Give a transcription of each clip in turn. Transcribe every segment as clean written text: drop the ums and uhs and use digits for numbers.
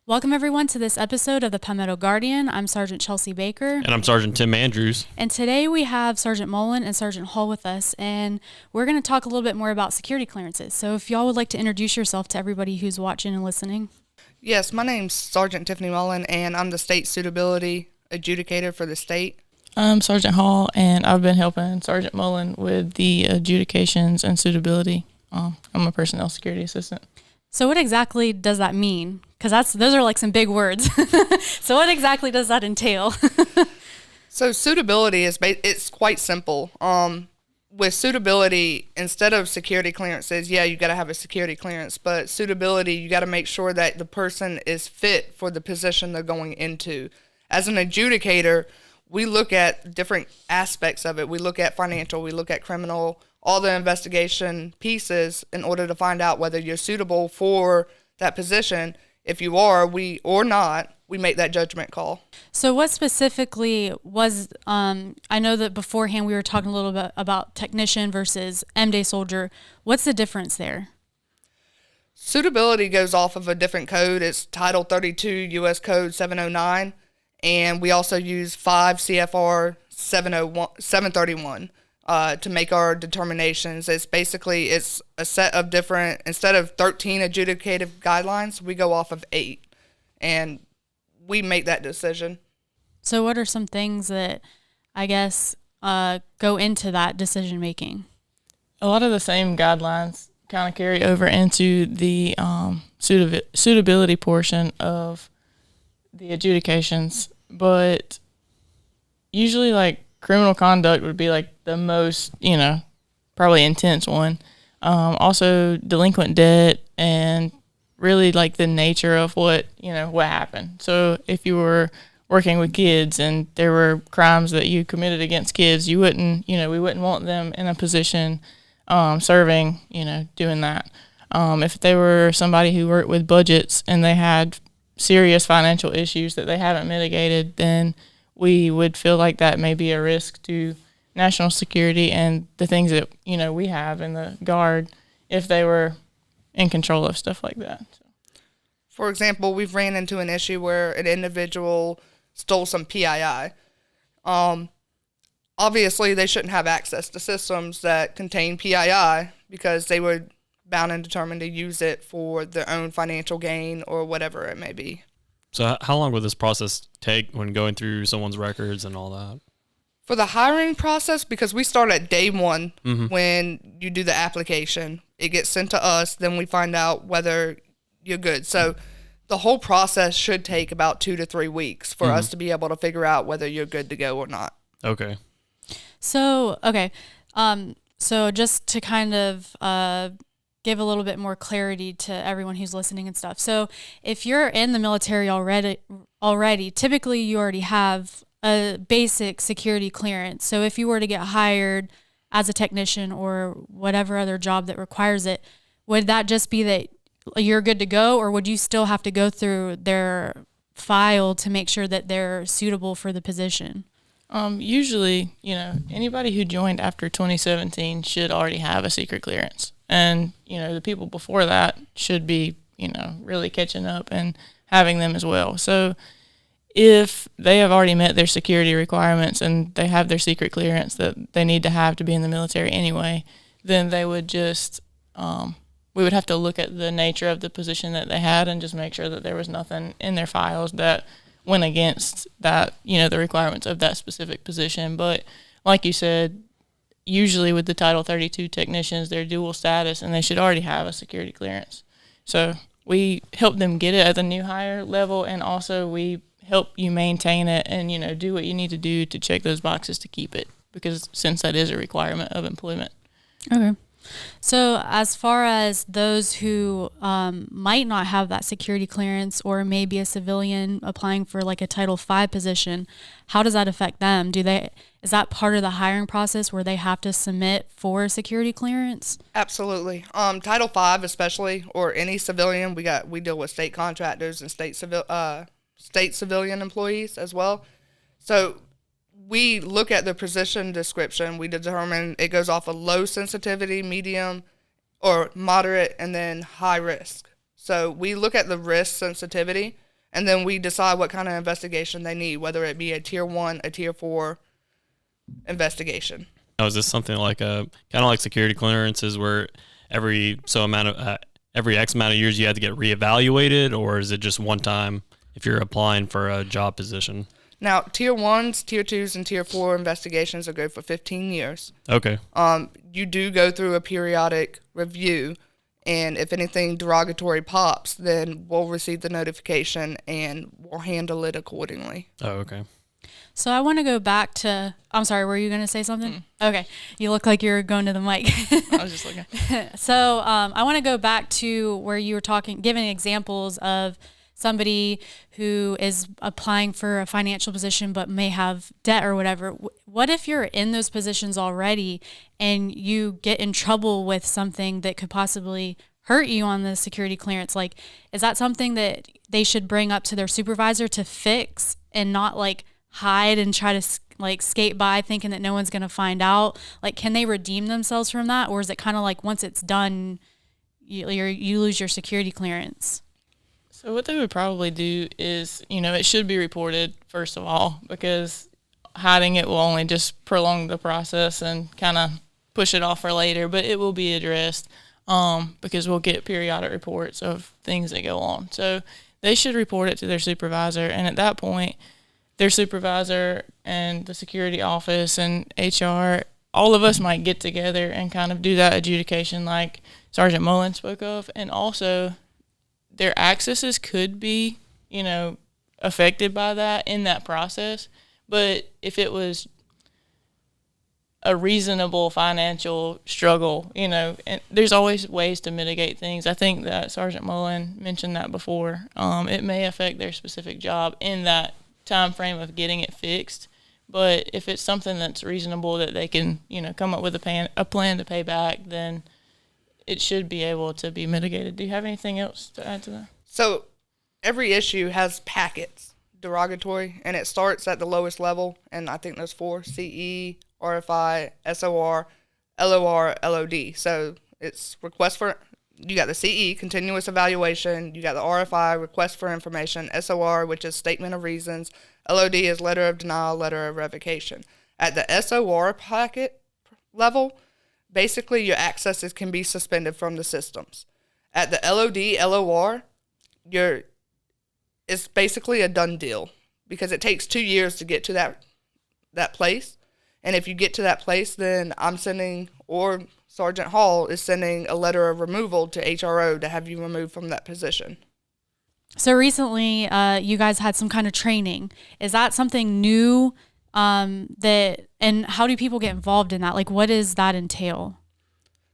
Welcome, everyone, to this episode of the Palmetto Guardian. I'm Sergeant Chelsea Baker. And I'm Sergeant Tim Andrews. And today we have Sergeant Mullen and Sergeant Hall with us, and we're going to talk a little bit more about security clearances. So if y'all would like to introduce yourself to everybody who's watching and listening. Yes, my name's Sergeant Tiffany Mullen, and I'm the state suitability adjudicator for the state. I'm Sergeant Hall, and I've been helping Sergeant Mullen with the adjudications and suitability. I'm a personnel security assistant. So what exactly does that mean? Because those are like some big words. So what exactly does that entail? So suitability it's quite simple. With suitability, instead of security clearances, you got to have a security clearance, but suitability, you got to make sure that the person is fit for the position they're going into. As an adjudicator, we look at different aspects of it. We look at financial, we look at criminal, all the investigation pieces in order to find out whether you're suitable for that position. If you are, we make that judgment call. So what specifically was, I know that beforehand we were talking a little bit about technician versus M-Day soldier. What's the difference there? Suitability goes off of a different code. It's Title 32 U.S. Code 709, and we also use 5 CFR 731 to make our determinations. It's a set of different, instead of 13 adjudicative guidelines, we go off of 8, and we make that decision. So what are some things that, I guess, go into that decision making? A lot of the same guidelines kind of carry over into the suitability portion of the adjudications, but usually like criminal conduct would be like the most, probably intense one. Also delinquent debt and really like the nature of what happened. So if you were working with kids and there were crimes that you committed against kids, we wouldn't want them in a position serving, doing that. If they were somebody who worked with budgets and they had serious financial issues that they haven't mitigated, then we would feel like that may be a risk to national security and the things that, we have in the Guard if they were in control of stuff like that. So. For example, we've ran into an issue where an individual stole some PII. Obviously, they shouldn't have access to systems that contain PII because they were bound and determined to use it for their own financial gain or whatever it may be. So how long would this process take when going through someone's records and all that? For the hiring process, because we start at day one when you do the application, it gets sent to us, then we find out whether you're good. So the whole process should take about 2 to 3 weeks for us to be able to figure out whether you're good to go or not. Okay. So just to kind of give a little bit more clarity to everyone who's listening and stuff. So if you're in the military already, typically you already have a basic security clearance. So if you were to get hired as a technician or whatever other job that requires it, would that just be that you're good to go, or would you still have to go through their file to make sure that they're suitable for the position? Usually, anybody who joined after 2017 should already have a secret clearance. And, the people before that should be, really catching up and having them as well. So if they have already met their security requirements and they have their secret clearance that they need to have to be in the military anyway, then they would just, we would have to look at the nature of the position that they had and just make sure that there was nothing in their files that went against that, the requirements of that specific position. But like you said, usually with the Title 32 technicians, they're dual status and they should already have a security clearance. So we help them get it at the new hire level, and also we help you maintain it and, do what you need to do to check those boxes to keep it, because since that is a requirement of employment. Okay. So as far as those who might not have that security clearance or maybe a civilian applying for like a Title V position, how does that affect them? Is that part of the hiring process where they have to submit for a security clearance? Absolutely. Title V especially, or any civilian, we deal with state contractors and state civilian employees as well. So we look at the position description. We determine it goes off of low sensitivity, medium, or moderate, and then high risk. So we look at the risk sensitivity, And then we decide what kind of investigation they need, whether it be a tier 1, a tier 4 investigation. Now, is this something like kind of like security clearances where every X amount of years you have to get reevaluated, or is it just one time if you're applying for a job position? Now, tier 1s, tier 2s, and tier 4 investigations are good for 15 years. Okay. You do go through a periodic review, and if anything derogatory pops, then we'll receive the notification and we'll handle it accordingly. Oh, okay. So I want to go back to, I'm sorry, were you going to say something? Okay. You look like you're going to the mic. I was just looking. So I want to go back to where you were giving examples of somebody who is applying for a financial position but may have debt or whatever. What if you're in those positions already and you get in trouble with something that could possibly hurt you on the security clearance? Like, is that something that they should bring up to their supervisor to fix and not like hide and try to like skate by thinking that no one's going to find out? Like, can they redeem themselves from that? Or is it kind of like once it's done, you lose your security clearance? So what they would probably do is, it should be reported, first of all, because hiding it will only just prolong the process and kind of push it off for later, but it will be addressed because we'll get periodic reports of things that go on. So they should report it to their supervisor, and at that point, their supervisor and the security office and HR, all of us might get together and kind of do that adjudication like Sergeant Mullen spoke of, and also their accesses could be, affected by that in that process. But if it was a reasonable financial struggle, and there's always ways to mitigate things. I think that Sergeant Mullen mentioned that before. It may affect their specific job in that time frame of getting it fixed. But if it's something that's reasonable that they can, come up with a plan to pay back, then it should be able to be mitigated. Do you have anything else to add to that? So every issue has packets, derogatory, and it starts at the lowest level, and I think there's 4, CE, RFI, SOR, LOR, LOD. So it's you got the CE, continuous evaluation, you got the RFI, request for information, SOR, which is statement of reasons, LOD is letter of denial, letter of revocation. At the SOR packet level, basically your accesses can be suspended from the systems. At the LOD, LOR, it's basically a done deal because it takes 2 years to get to that place. And if you get to that place, then I'm sending, or Sergeant Hall is sending a letter of removal to HRO to have you removed from that position. So recently, you guys had some kind of training. Is that something new and how do people get involved in that? Like, what does that entail?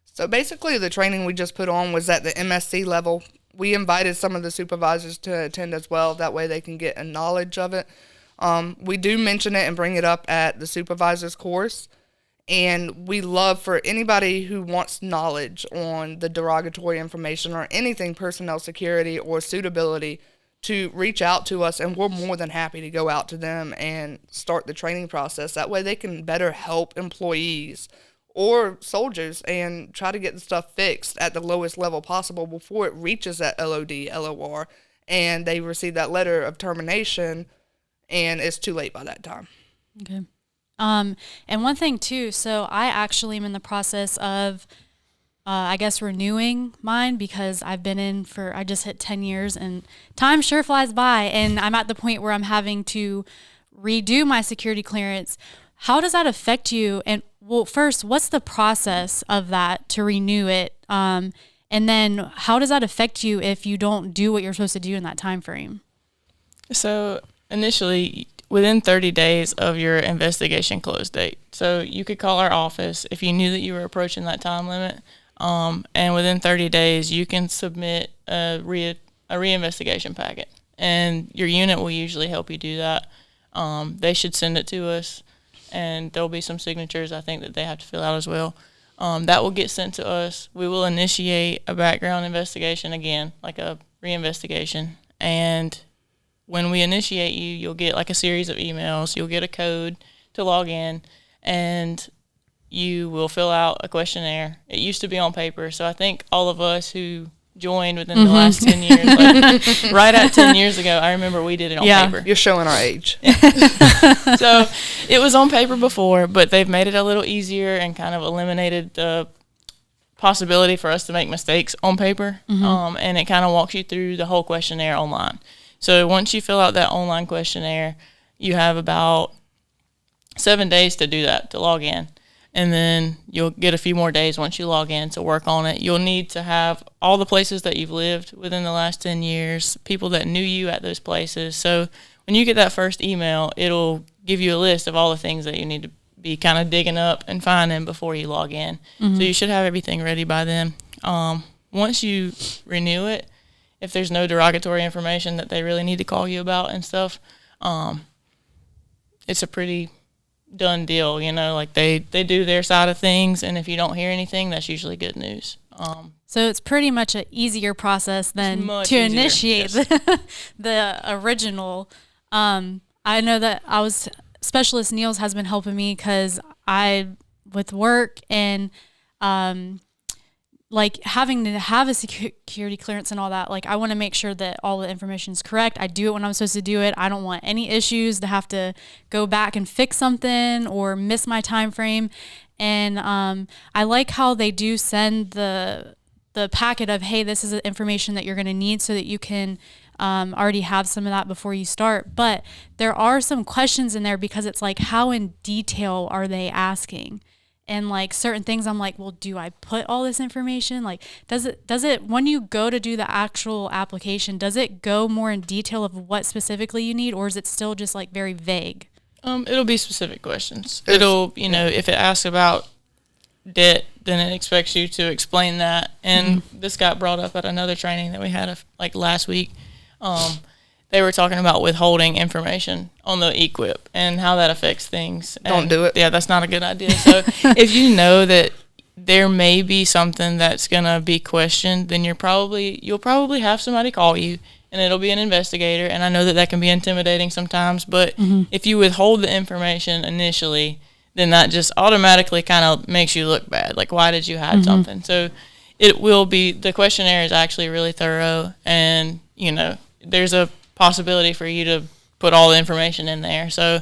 So basically the training we just put on was at the MSC level. We invited some of the supervisors to attend as well. That way they can get a knowledge of it. We do mention it and bring it up at the supervisor's course. And we love for anybody who wants knowledge on the derogatory information or anything personnel security or suitability to reach out to us, and we're more than happy to go out to them and start the training process. That way they can better help employees or soldiers and try to get the stuff fixed at the lowest level possible before it reaches that LOD, LOR, and they receive that letter of termination, and it's too late by that time. Okay. And one thing too, so I actually am in the process of, renewing mine because I've been I just hit 10 years and time sure flies by, and I'm at the point where I'm having to redo my security clearance. How does that affect you? And well, first, what's the process of that to renew it? And then how does that affect you if you don't do what you're supposed to do in that time frame? So initially, within 30 days of your investigation close date. So you could call our office if you knew that you were approaching that time limit. And within 30 days, you can submit a reinvestigation packet. And your unit will usually help you do that. They should send it to us. And there'll be some signatures, I think, that they have to fill out as well. That will get sent to us. We will initiate a background investigation again, like a reinvestigation. And when we initiate you, you'll get like a series of emails. You'll get a code to log in, and you will fill out a questionnaire. It used to be on paper, so I think all of us who joined within the last 10 years. Like, right at 10 years ago, I remember we did it on paper. You're showing our age. So it was on paper before, but they've made it a little easier and kind of eliminated the possibility for us to make mistakes on paper. And it kind of walks you through the whole questionnaire online. So once you fill out that online questionnaire, you have about 7 days to do that, to log in. And then you'll get a few more days once you log in to work on it. You'll need to have all the places that you've lived within the last 10 years, people that knew you at those places. So when you get that first email, it'll give you a list of all the things that you need to be kind of digging up and finding before you log in. So you should have everything ready by then. Once you renew it, if there's no derogatory information that they really need to call you about and stuff, it's a pretty done deal, you know, like they do their side of things, and if you don't hear anything, that's usually good news. So it's pretty much an easier process than to initiate the original. I know that Specialist Niels has been helping me because with work and like having to have a security clearance and all that, like I want to make sure that all the information is correct. I do it when I'm supposed to do it. I don't want any issues to have to go back and fix something or miss my time frame. And I like how they do send the packet of, hey, this is the information that you're going to need so that you can already have some of that before you start. But there are some questions in there because it's like, how in detail are they asking? And like certain things I'm like, well, do I put all this information? Like, does it, when you go to do the actual application, does it go more in detail of what specifically you need, or is it still just like very vague? It'll be specific questions. It'll, you know, if it asks about debt, then it expects you to explain that. And this got brought up at another training that we had like last week. They were talking about withholding information on the equip and how that affects things. Don't do it. Yeah, that's not a good idea. So if you know that there may be something that's going to be questioned, then you'll probably have somebody call you, and it'll be an investigator. And I know that can be intimidating sometimes, but if you withhold the information initially, then that just automatically kind of makes you look bad. Like, why did you hide something? So the questionnaire is actually really thorough, and, you know, there's a possibility for you to put all the information in there. So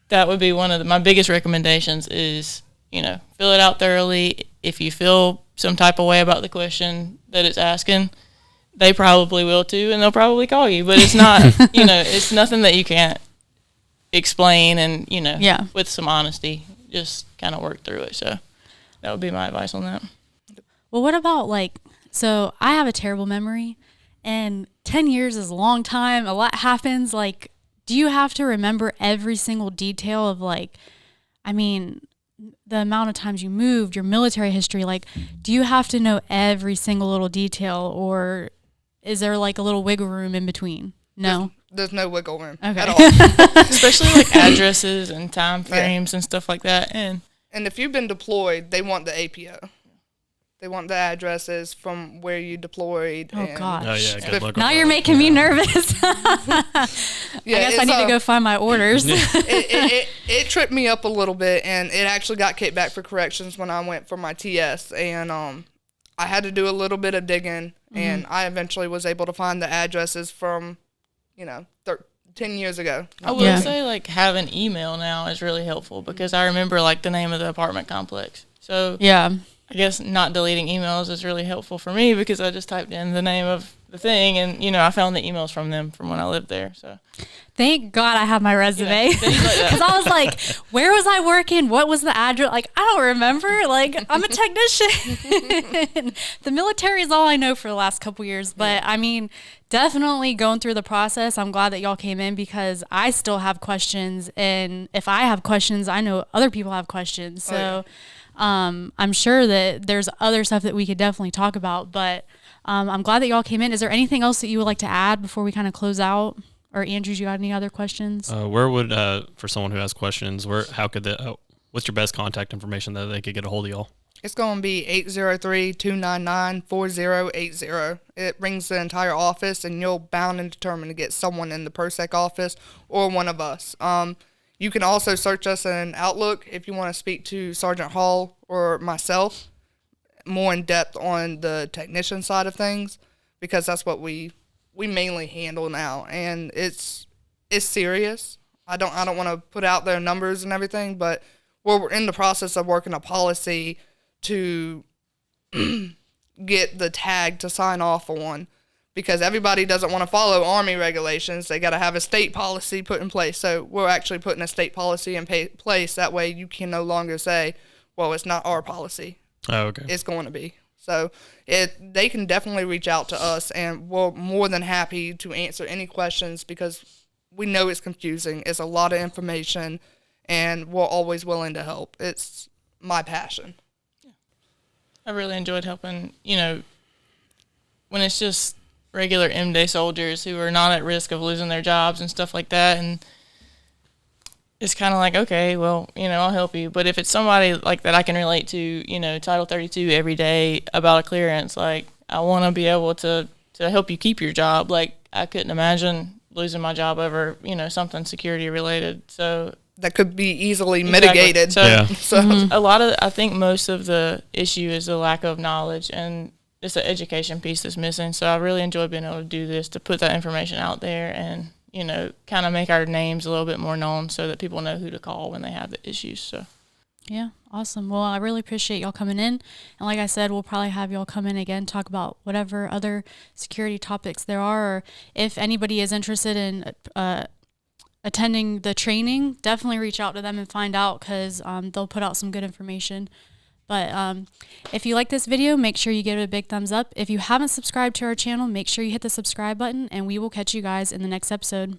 that would be one of my biggest recommendations is, you know, fill it out thoroughly. If you feel some type of way about the question that it's asking, they probably will too, and they'll probably call you. But it's not, you know, it's nothing that you can't explain, and, you know, with some honesty, just kind of work through it. So that would be my advice on that. Well, what about so I have a terrible memory, and 10 years is a long time. A lot happens. Like, do you have to remember every single detail of the amount of times you moved, your military history? Like, do you have to know every single little detail, or is there like a little wiggle room in between? No. There's no wiggle room at all. Especially like addresses and time frames and stuff like that. And if you've been deployed, they want the APO. They want the addresses from where you deployed. Oh, gosh. Oh, yeah, good luck. Now you're making me nervous. I guess I need to go find my orders. It tripped me up a little bit, and it actually got kicked back for corrections when I went for my TS. And I had to do a little bit of digging, and I eventually was able to find the addresses from, 10 years ago. I will say, like, having email now is really helpful, because I remember, like, the name of the apartment complex. So yeah. I guess not deleting emails is really helpful for me, because I just typed in the name of the thing, and, you know, I found the emails from them from when I lived there. So thank God I have my resume, because I was like, where was I working? What was the address? Like, I don't remember. Like, I'm a technician. The military is all I know for the last couple years. But I mean, definitely going through the process, I'm glad that y'all came in, because I still have questions. And if I have questions, I know other people have questions. So I'm sure that there's other stuff that we could definitely talk about, but I'm glad that y'all came in. Is there anything else that you would like to add before we kind of close out? Or Andrew, you got any other questions? Where would, for someone who has questions, what's your best contact information that they could get a hold of y'all? It's going to be 803-299-4080. It rings the entire office, and you're bound and determined to get someone in the PERSEC office or one of us. You can also search us in Outlook if you want to speak to Sergeant Hall or myself more in depth on the technician side of things. because that's what we mainly handle now, and it's serious. I don't want to put out their numbers and everything, but we're in the process of working a policy to get the tag to sign off on, because everybody doesn't want to follow Army regulations. They got to have a state policy put in place. So we're actually putting a state policy in place. That way you can no longer say, well, it's not our policy. Oh, okay. It's going to be. So they can definitely reach out to us, and we're more than happy to answer any questions, because we know it's confusing. It's a lot of information, and we're always willing to help. It's my passion. I really enjoyed helping, when it's just regular M-Day soldiers who are not at risk of losing their jobs and stuff like that. And it's kind of like, okay, well, I'll help you. But if it's somebody like that I can relate to, Title 32 every day about a clearance, like I want to be able to help you keep your job. Like I couldn't imagine losing my job over, something security related. So that could be easily mitigated. So a lot of, I think most of the issue is the lack of knowledge, and it's an education piece that's missing. So I really enjoy being able to do this, to put that information out there and, kind of make our names a little bit more known so that people know who to call when they have the issues. So, yeah, awesome. Well, I really appreciate y'all coming in. And like I said, we'll probably have y'all come in again, talk about whatever other security topics there are. Or if anybody is interested in attending the training, definitely reach out to them and find out, because they'll put out some good information. But if you like this video, make sure you give it a big thumbs up. If you haven't subscribed to our channel, make sure you hit the subscribe button, and we will catch you guys in the next episode.